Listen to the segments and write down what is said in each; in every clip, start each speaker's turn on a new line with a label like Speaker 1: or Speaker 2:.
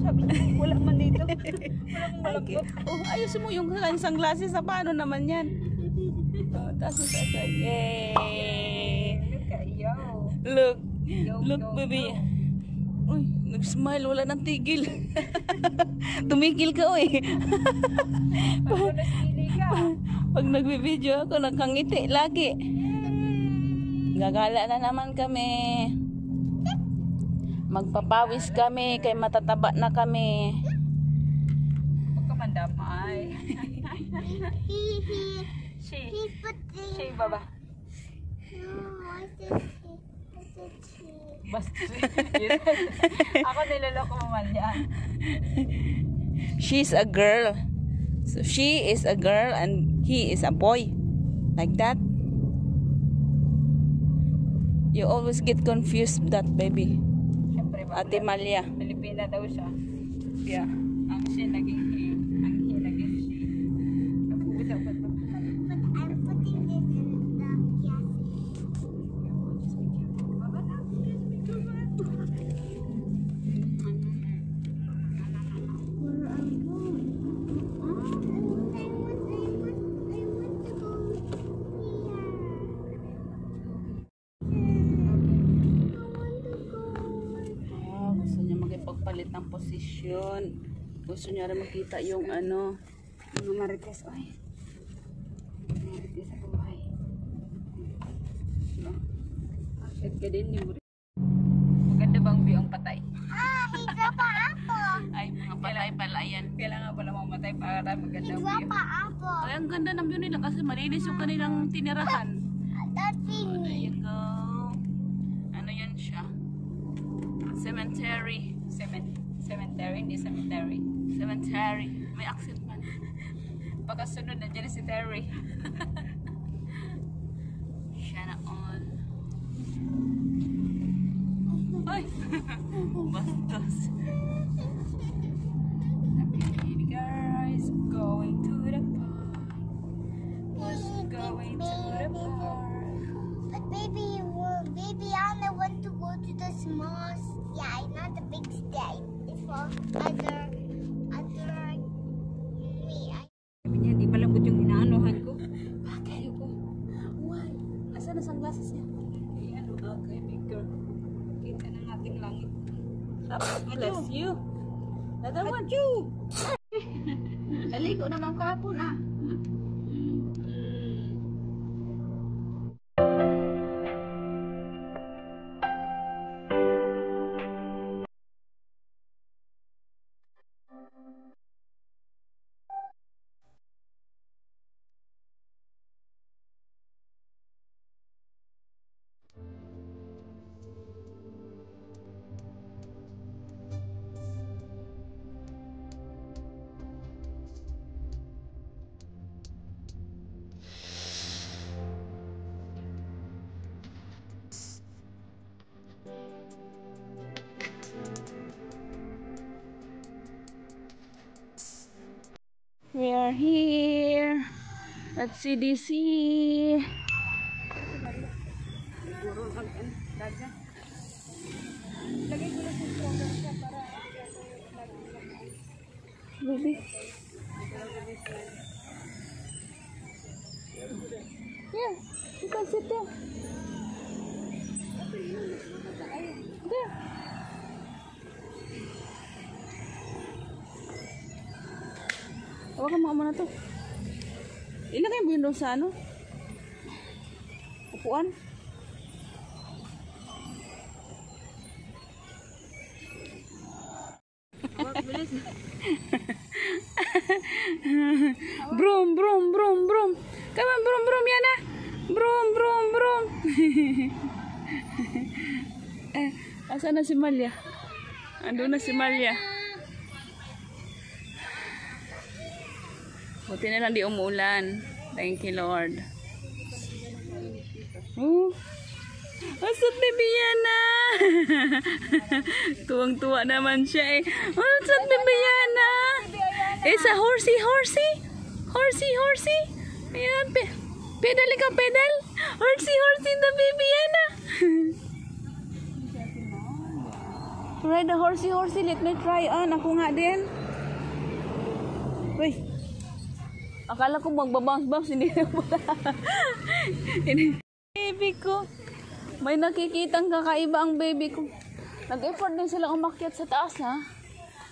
Speaker 1: Sabi niya, wala man dito. Walang malambot.
Speaker 2: Oh, ayos mo yung sunglasses sa paano naman yan? Oh, tapos sa yay! Look, look baby. Uy, nag-smile, wala nang tigil. Tumigil ka, uy. Pag nagbi-video ako, nakangiti lagi. Gagala na naman kami. Magpapawis kami, kay matataba na kami.
Speaker 1: Huwag ka mandamay. She, baba. Basta. Ako niloloko mo man yan.
Speaker 2: She's a girl. So she is a girl and he is a boy. Like that. You always get confused with that, baby.
Speaker 1: Siyempre ba?
Speaker 2: Ate Malia.
Speaker 1: Pilipina daw siya.
Speaker 2: Yeah.
Speaker 1: Ang she naging he. Ang he naging she. Napupunta ba ito?
Speaker 2: Pagpalit ng posisyon. Gusto niya rin makita yung ano, mga marites. Ay, marites sa buhay.
Speaker 1: Akit ka din yung maganda bang biyong patay?
Speaker 3: Hidra pa ako.
Speaker 2: Ay, mga patay pala yan.
Speaker 1: Kailangan pala mamatay para maganda ang
Speaker 3: Hidra
Speaker 1: view.
Speaker 3: pa ako.
Speaker 2: Ay, ang ganda ng view nila kasi malinis yung kanilang tinirahan.
Speaker 3: Dating.
Speaker 2: Oh, there you go. Ano yan siya? Cemetery.
Speaker 1: Cemetery, hindi cemetery.
Speaker 2: Cemetery. May accent man.
Speaker 1: Pagkasunod na dyan si Terry.
Speaker 2: Siya na all. Ay! Bastos.
Speaker 1: Baby guys, going to the park. Was going to the park.
Speaker 3: But baby, Anna want to go to the small slide, not the big slide. It's for other me.
Speaker 1: Sabi niya, di malambot yung inaanohan ko.
Speaker 2: Bakit? Why? Asan na sunglasses niya?
Speaker 1: Ayan, okay, big girl. Kita ng ating langit.
Speaker 2: Bless you. Another one.
Speaker 1: Achoo!
Speaker 2: Naligo naman kahapon ah. We are here at CDC.
Speaker 1: Siguro daga. Lagay ko lang sa stronger siya para
Speaker 2: Baby. Yeah, you can sit there. There. Hawakan mo muna to. Ilagay mo yun doon sa ano? Upuan. Broom, broom, broom, broom. Come on, broom, broom, Yana. Broom, broom, broom. Asan na si Malia? Andun na si Malia. Buti na lang di umulan. Thank you, Lord. What's up, baby Yana? Tuwang-tuwa naman siya eh. What's up, baby Yana? It's a horsey, horsey. Horsey, horsey. Ayan, pedal ka, pedal. Horsey, horsey, the baby Yana. Ride the horsey. Let me try on. Ako nga din. Uy. Akala ko magbabounce. Hindi na pala. Baby ko. May nakikitang kakaiba ang baby ko. Nag-effort din sila umakyat sa taas, ha?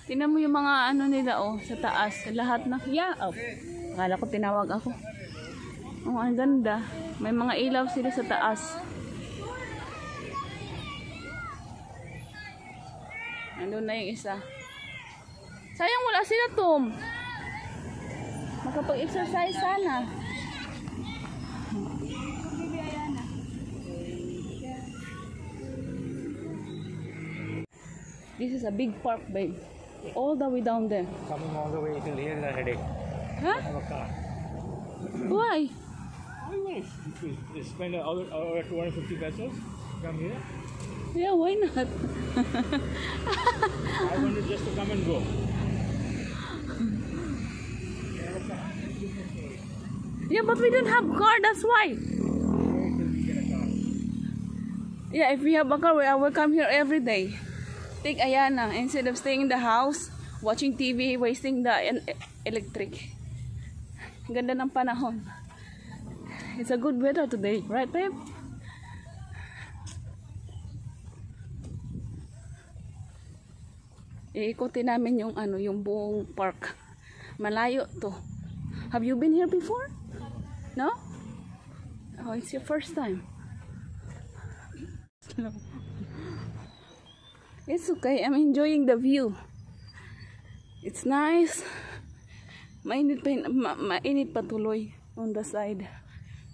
Speaker 2: Tingnan mo yung mga ano nila, oh, sa taas. Lahat na, oh. Akala ko tinawag ako. Oh, ang ganda. May mga ilaw sila sa taas. Andun na yung isa. Sayang wala sila, Tom. Makapag-exercise sana. This is a big park, babe. All the way down there.
Speaker 4: Coming all the way till here is a headache.
Speaker 2: Huh?
Speaker 4: I have a car.
Speaker 2: Why?
Speaker 4: I will spend an hour 250 pesos. Come here.
Speaker 2: Yeah, why not?
Speaker 4: I wanted just to come and go.
Speaker 2: Yeah, but we don't have car, that's why. Yeah, if we have a car, I will come here every day. Take Ayana instead of staying in the house, watching TV, wasting the electric. Ganda ng panahon. It's a good weather today, right, babe? Iikutin namin yung ano, yung buong park. Malayo to. Have you been here before? No? Oh, it's your first time. Slow. It's okay. I'm enjoying the view. It's nice. Mainit pa tuloy on the side.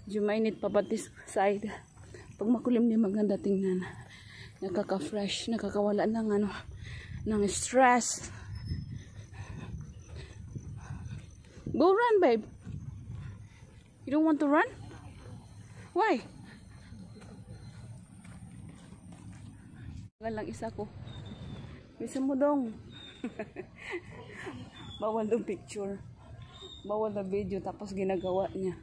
Speaker 2: Medyo mainit pa this side. Pag makulim din maganda tingnan. Nakaka-fresh, nakakawala ng ano, ng stress. Go run, babe. You don't want to run? Why? Lang isa ko. Bisa mo dong. Bawal ng picture. Bawal na video tapos ginagawa niya.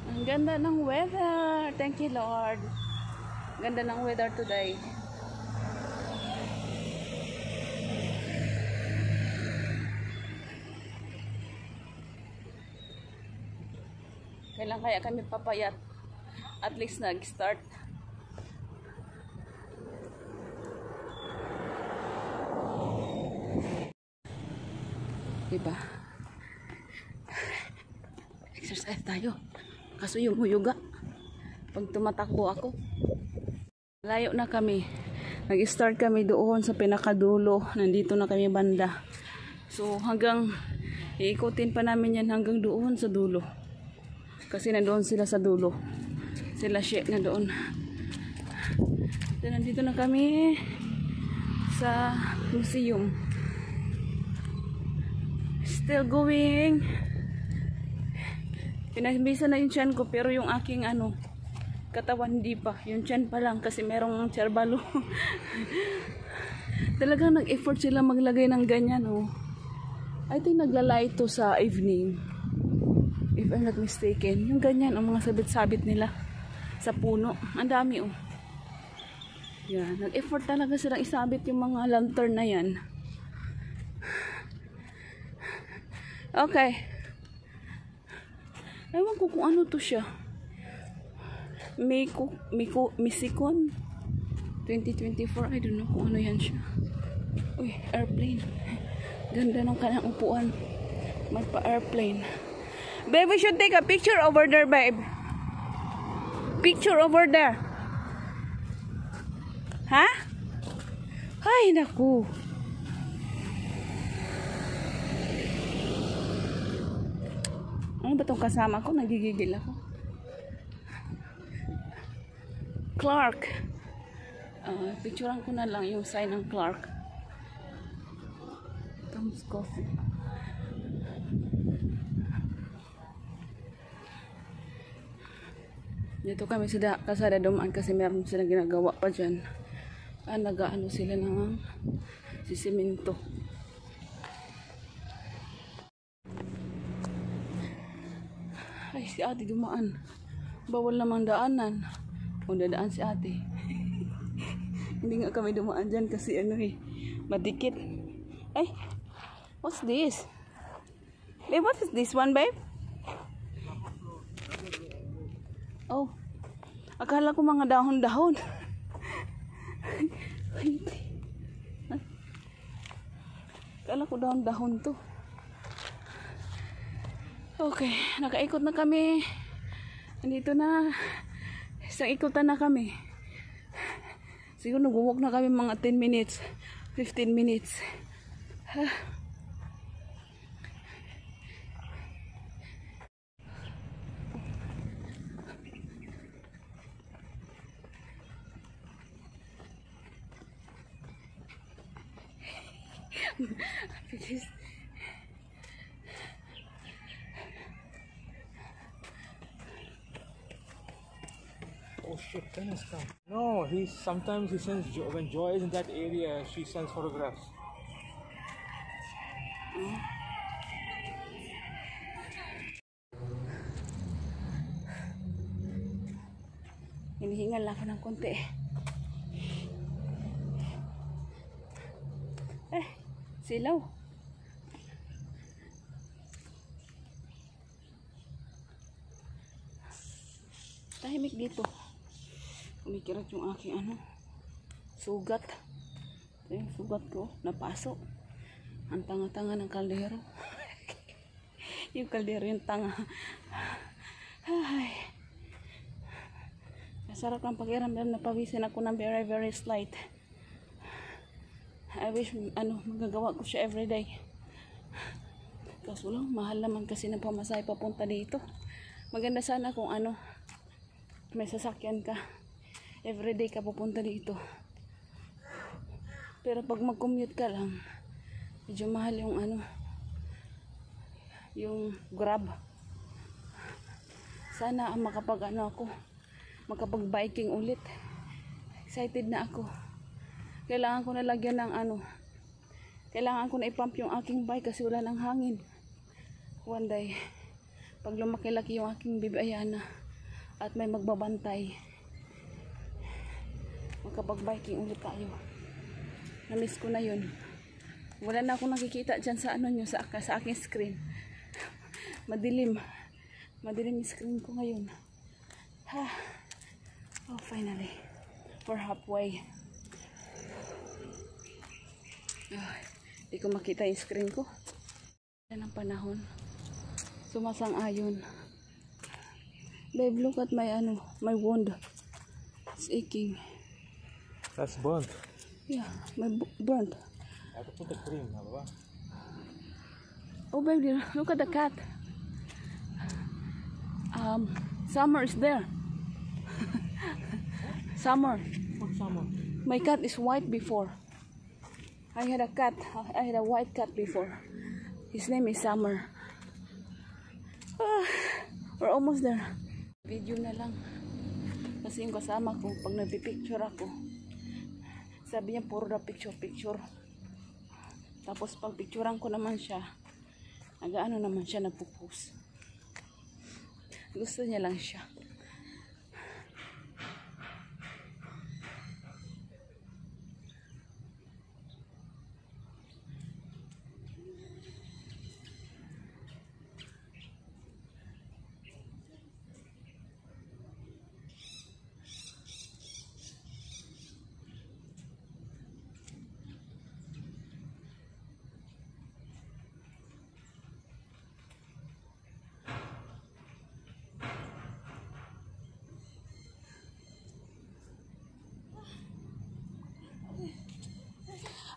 Speaker 2: Ang ganda ng weather. Thank you, Lord. Ganda ng weather today. Kailan kaya kami papayat? At least nag-start. Diba? Exercise tayo. Kaso yung huyuga. Pag tumatakbo ako. Layo na kami. Nag-start kami doon sa pinakadulo. Nandito na kami banda. So hanggang iikutin pa namin yan hanggang doon sa dulo. Kasi nandoon sila sa dulo. Sila na doon. So, nandito na kami sa museum. Still going. Pinabisa na yung tiyan ko pero yung aking ano, katawan hindi pa. Yung tiyan pa lang kasi merong tserbalo. Talagang nag-effort sila maglagay ng ganyan. Oh. I think naglalay ito sa evening. If I'm not mistaken, yung ganyan, ang mga sabit-sabit nila sa puno. Ang dami, oh. Yan, nag-effort talaga silang isabit yung mga lantern na yan. Okay. Ewan ko kung ano to siya. Misikon 2024. I don't know kung ano yan siya. Uy, airplane. Ganda ng kanyang upuan. Magpa-airplane. Babe, we should take a picture over there, babe. Picture over there. Ha? Ay, naku. Ano ba itong kasama ko? Nagigigil ako. Clark. Picturean ko na lang yung sign ng Clark. Tom's Coffee. Dito kami sa kasada dumaan kasi meron silang ginagawa pa dyan. Nag-ano sila ng sisimento. Ay, si ate dumaan. Bawal namang daanan. O dadaan si ate. Hindi nga kami dumaan dyan kasi ano eh, madikit. Ay, what's this? Babe, what is this one, babe? Oh, akala ko mga dahon-dahon. Akala ko dahon-dahon to. Okay, nakaikot na kami. Nandito na. Isang ikutan na kami. Siguro nag-walk na kami mga 10 minutes, 15 minutes. Because
Speaker 4: Oh shit, Dennis come. No, sometimes he sends when Joy is in that area, she sends photographs.
Speaker 2: hinihingal ako ng konti. Silaw. Tahimik dito. Kumikirat yung aking sugat. Ito yung sugat ko, napasok. Ang tanga-tanga ng kaldero. Yung kaldero yung tanga. Ay. Masarap ang pakiramdam na pawisin ako ng very very slight. I wish magagawa ko siya everyday. Kaso lang, mahal naman kasi ng pamasahe papunta dito. Maganda sana kung may sasakyan ka. Everyday ka pupunta dito. Pero pag mag-commute ka lang, medyo mahal yung Grab. Sana makapag-biking ulit. Excited na ako. Kailangan ko na lagyan ng kailangan ko na ipump yung aking bike kasi wala ng hangin. One day, pag lumaki-laki yung aking bibayana at may magbabantay, makapag-biking ulit tayo. Na-miss ko na yun. Wala na akong nakikita dyan sa sa aking screen. Madilim yung screen ko ngayon. Oh, finally, we're halfway. Hindi ko makita yung screen ko. Yan ang panahon. Sumasang-ayon. Babe, look at my wound. It's aching.
Speaker 4: That's burnt.
Speaker 2: Yeah, my burnt.
Speaker 4: I have to put the cream, Baba.
Speaker 2: Oh baby, look at the cat. Summer is there. Summer.
Speaker 4: What summer?
Speaker 2: My cat is white before. I had a white cat before. His name is Summer. We're almost there. Video na lang. Kasi yung kasama ko, pag nagpipicture ako, sabi niya puro na picture. Tapos pag picturean ko naman siya, naman siya nagpo-post. Gusto niya lang siya.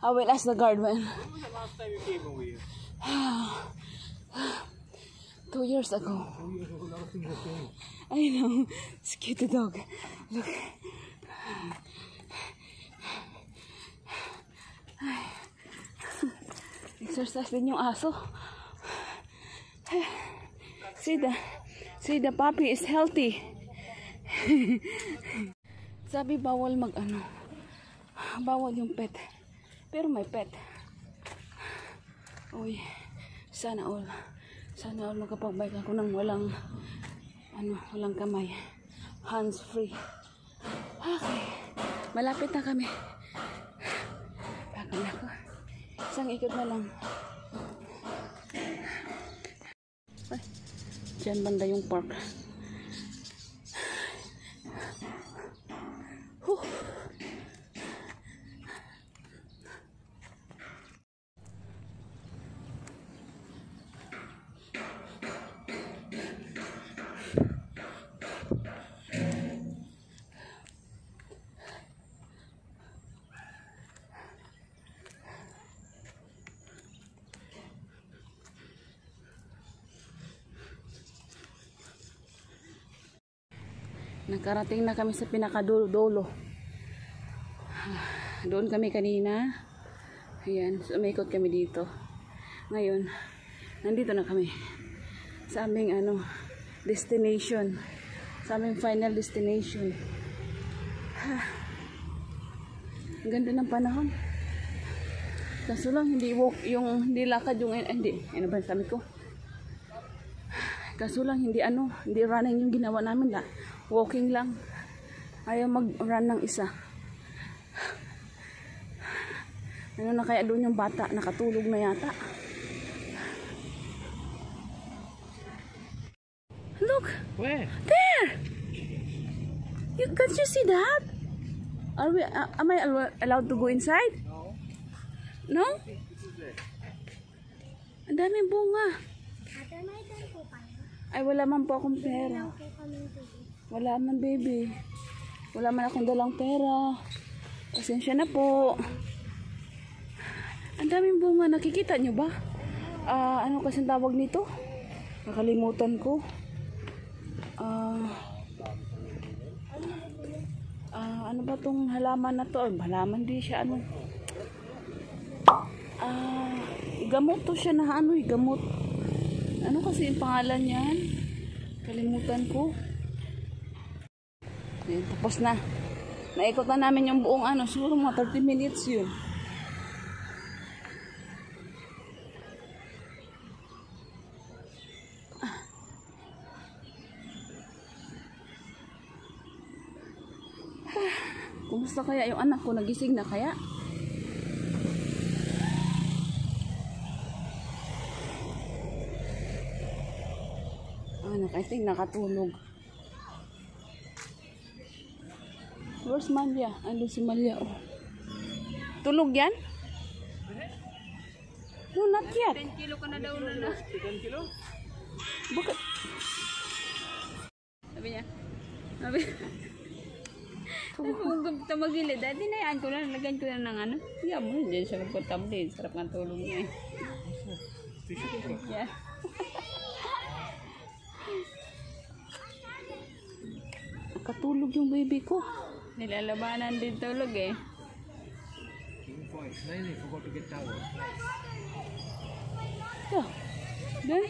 Speaker 2: I will ask the guard when.
Speaker 4: When was the last time you came over here?
Speaker 2: 2 years ago.
Speaker 4: 2 years ago, a lot of things have changed.
Speaker 2: I know. It's cute, the dog. Look. Exercise din yung aso. See the puppy is healthy. Sabi bawal bawal yung pet. Pero may pet. Uy, sana all makapag-bike ako ng walang kamay. Hands free. Okay. Malapit na kami. Pagod na ako. Isang ikot na lang. Ay, dyan banda yung park. Nakarating na kami sa pinakadulo. Doon kami kanina. Ayan, so umikot kami dito. Ngayon, nandito na kami sa aming destination. Sa aming final destination. Ang ganda ng panahon. Kaso lang hindi lakad yung hindi. Ano ba sabi ko? Kaso lang hindi running yung ginawa namin la. Walking lang. Ayaw mag-run ng isa. Ano na kaya doon yung bata? Nakatulog na yata. Look!
Speaker 4: Where?
Speaker 2: There! Can't you see that? Am I allowed to go inside? No? No? Ang daming bunga. Ay, wala man po akong pera. Wala man, baby. Wala man akong dalang pera. Pasensya na po. Ang daming bunga. Nakikita nyo ba? Ano kasing tawag nito? Nakalimutan ko. Ano ba tong halaman na to? Halaman di siya gamot to siya na gamot. Ano kasi yung pangalan niyan? Kalimutan ko. Ayan, tapos na. Naikot na namin yung buong siguro mga 30 minutes yun. Kumusta kaya yung anak ko? Nagising na kaya? I think nakatulog. Where's Malia? Ano si Malia? Oh. Tulog yan? No, not yet.
Speaker 1: 10 kilo ka na daw na.
Speaker 4: 10 kilo?
Speaker 2: Bakit?
Speaker 1: Sabi niya. Kung tamagilid, dinayaan ko lang, lagyan ko lang ng Yeah, mo, dyan siya magpatabli. Sarap ng tulog niya eh. Yeah.
Speaker 2: Nakatulog yung baby ko.
Speaker 1: Nilalabanan din tulog eh.
Speaker 4: Forgot to get towel.
Speaker 2: Yeah. There.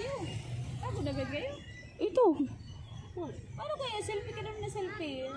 Speaker 1: Ako nagagayo.
Speaker 2: Ito.
Speaker 1: Paano kaya selfie ka naman na selfie?